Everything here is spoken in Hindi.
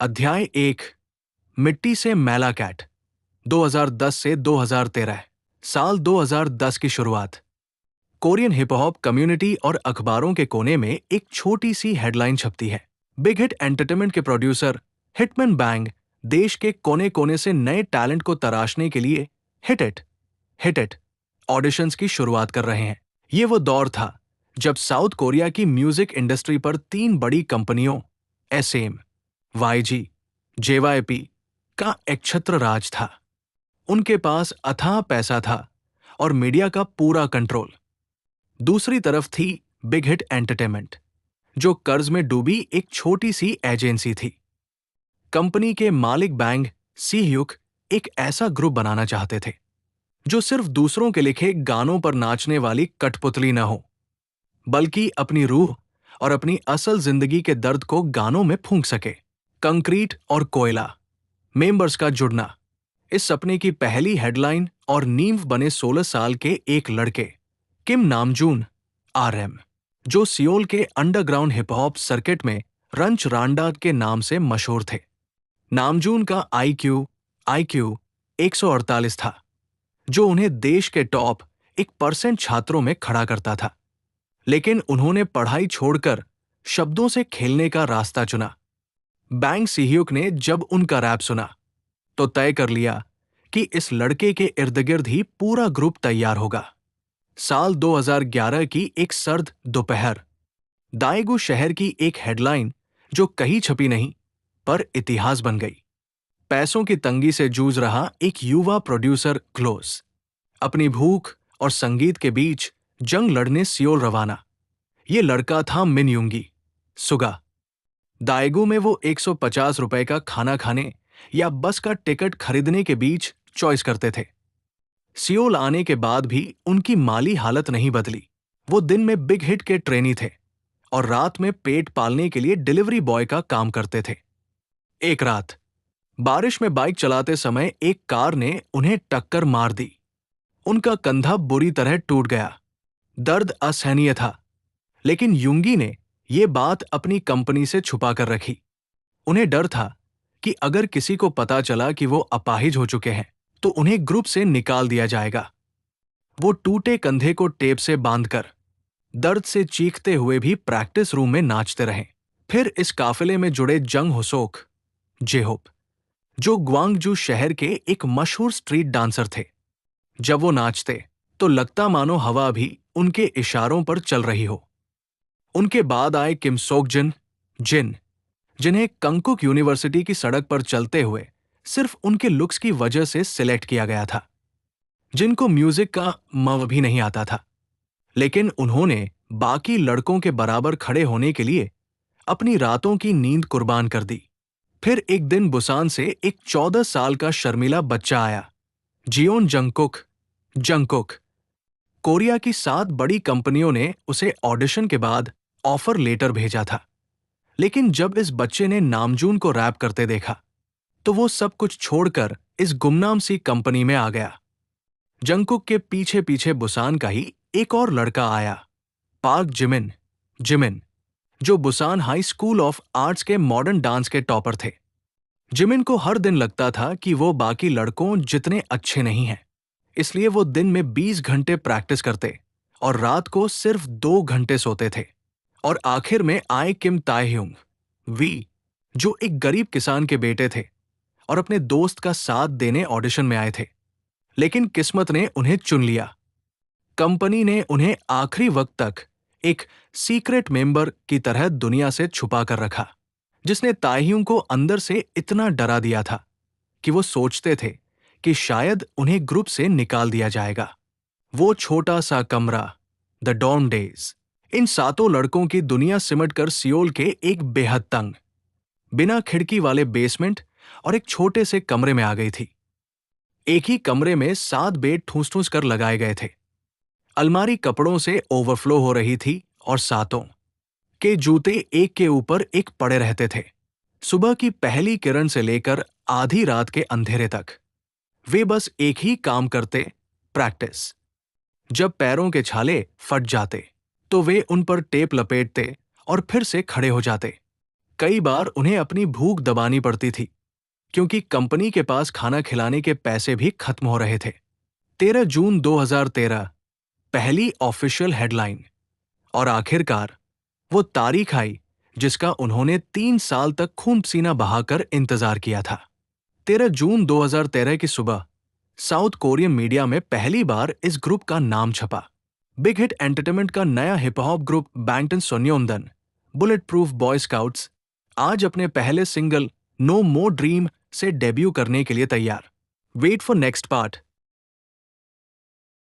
अध्याय 1। मिट्टी से मैला कैट। 2010 से 2013। साल 2010 की शुरुआत। कोरियन हिप हॉप कम्युनिटी और अखबारों के कोने में एक छोटी सी हेडलाइन छपती है। बिग हिट एंटरटेनमेंट के प्रोड्यूसर हिटमैन बैंग देश के कोने कोने से नए टैलेंट को तराशने के लिए हिट इट ऑडिशंस की शुरुआत कर रहे हैं। ये वो दौर था जब साउथ कोरिया की म्यूजिक इंडस्ट्री पर 3 बड़ी कंपनियों एसएम, YG, JYP का एकछत्र राज था। उनके पास अथाह पैसा था और मीडिया का पूरा कंट्रोल। दूसरी तरफ थी बिग हिट एंटरटेनमेंट, जो कर्ज में डूबी एक छोटी सी एजेंसी थी। कंपनी के मालिक बैंग सी-ह्यूक एक ऐसा ग्रुप बनाना चाहते थे जो सिर्फ दूसरों के लिखे गानों पर नाचने वाली कठपुतली न हो, बल्कि अपनी रूह और अपनी असल जिंदगी के दर्द को गानों में फूंक सके। कंक्रीट और कोयला, मेंबर्स का जुड़ना। इस सपने की पहली हेडलाइन और नींव बने 16 साल के एक लड़के किम नामजून RM, जो सियोल के अंडरग्राउंड हिप हॉप सर्किट में रंच रांडा के नाम से मशहूर थे। नामजून का IQ 148 था, जो उन्हें देश के टॉप 1% छात्रों में खड़ा करता था। लेकिन उन्होंने पढ़ाई छोड़कर शब्दों से खेलने का रास्ता चुना। बैंग सी-ह्यूक ने जब उनका रैप सुना तो तय कर लिया कि इस लड़के के इर्द गिर्द ही पूरा ग्रुप तैयार होगा। साल 2011 की एक सर्द दोपहर, दाएगू शहर की एक हेडलाइन जो कहीं छपी नहीं पर इतिहास बन गई। पैसों की तंगी से जूझ रहा एक युवा प्रोड्यूसर क्लोज, अपनी भूख और संगीत के बीच जंग लड़ने सियोल रवाना। ये लड़का था मिन युंगी सुगा। दाएगू में वो 150 रुपए का खाना खाने या बस का टिकट खरीदने के बीच चॉइस करते थे। सियोल आने के बाद भी उनकी माली हालत नहीं बदली। वो दिन में बिग हिट के ट्रेनी थे और रात में पेट पालने के लिए डिलीवरी बॉय का काम करते थे। एक रात बारिश में बाइक चलाते समय एक कार ने उन्हें टक्कर मार दी। उनका कंधा बुरी तरह टूट गया। दर्द असहनीय था, लेकिन युंगी ने ये बात अपनी कंपनी से छुपा कर रखी। उन्हें डर था कि अगर किसी को पता चला कि वो अपाहिज हो चुके हैं तो उन्हें ग्रुप से निकाल दिया जाएगा। वो टूटे कंधे को टेप से बांधकर दर्द से चीखते हुए भी प्रैक्टिस रूम में नाचते रहे। फिर इस काफिले में जुड़े जंग होसोक जेहोप, जो ग्वांगजू शहर के एक मशहूर स्ट्रीट डांसर थे। जब वो नाचते तो लगता मानो हवा भी उनके इशारों पर चल रही हो। उनके बाद आए किम सोक जिन, जिन्हें कंकुक यूनिवर्सिटी की सड़क पर चलते हुए सिर्फ उनके लुक्स की वजह से सिलेक्ट किया गया था, जिनको म्यूजिक का मव भी नहीं आता था। लेकिन उन्होंने बाकी लड़कों के बराबर खड़े होने के लिए अपनी रातों की नींद कुर्बान कर दी। फिर एक दिन बुसान से एक 14 साल का शर्मीला बच्चा आया, जियोन जंगकुक। कोरिया की 7 बड़ी कंपनियों ने उसे ऑडिशन के बाद ऑफर लेटर भेजा था। लेकिन जब इस बच्चे ने नामजून को रैप करते देखा तो वो सब कुछ छोड़कर इस गुमनाम सी कंपनी में आ गया। जंगकुक के पीछे पीछे बुसान का ही एक और लड़का आया, पार्क जिमिन, जो Busan high school of arts के मॉडर्न डांस के टॉपर थे। जिमिन को हर दिन लगता था कि वो बाकी लड़कों जितने अच्छे नहीं हैं, इसलिए वो दिन में 20 घंटे प्रैक्टिस करते और रात को सिर्फ 2 घंटे सोते थे। और आखिर में आए किम ताehyung वी, जो एक गरीब किसान के बेटे थे और अपने दोस्त का साथ देने ऑडिशन में आए थे। लेकिन किस्मत ने उन्हें चुन लिया। कंपनी ने उन्हें आखिरी वक्त तक एक सीक्रेट मेंबर की तरह दुनिया से छुपा कर रखा, जिसने ताehyung को अंदर से इतना डरा दिया था कि वो सोचते थे कि शायद उन्हें ग्रुप से निकाल दिया जाएगा। वो छोटा सा कमरा, द डॉर्म डेज, इन 7 लड़कों की दुनिया सिमटकर सियोल के एक बेहद तंग, बिना खिड़की वाले बेसमेंट और एक छोटे से कमरे में आ गई थी। एक ही कमरे में 7 बेड ठूस-ठूस कर लगाए गए थे। अलमारी कपड़ों से ओवरफ्लो हो रही थी और 7 के जूते एक के ऊपर एक पड़े रहते थे। सुबह की पहली किरण से लेकर आधी रात के अंधेरे तक वे बस एक ही काम करते, प्रैक्टिस। जब पैरों के छाले फट जाते तो वे उन पर टेप लपेटते और फिर से खड़े हो जाते। कई बार उन्हें अपनी भूख दबानी पड़ती थी, क्योंकि कंपनी के पास खाना खिलाने के पैसे भी खत्म हो रहे थे। 13 जून 2013, पहली ऑफिशियल हेडलाइन। और आखिरकार वो तारीख आई जिसका उन्होंने 3 साल तक खून पसीना बहाकर इंतजार किया था। 13 जून 2013 की सुबह साउथ कोरियन मीडिया में पहली बार इस ग्रुप का नाम छपा। बिग हिट एंटरटेनमेंट का नया hip hop group Bangtan Sonyeondan, bulletproof boy scouts, आज अपने पहले सिंगल नो मोर ड्रीम से डेब्यू करने के लिए तैयार। Wait for next part.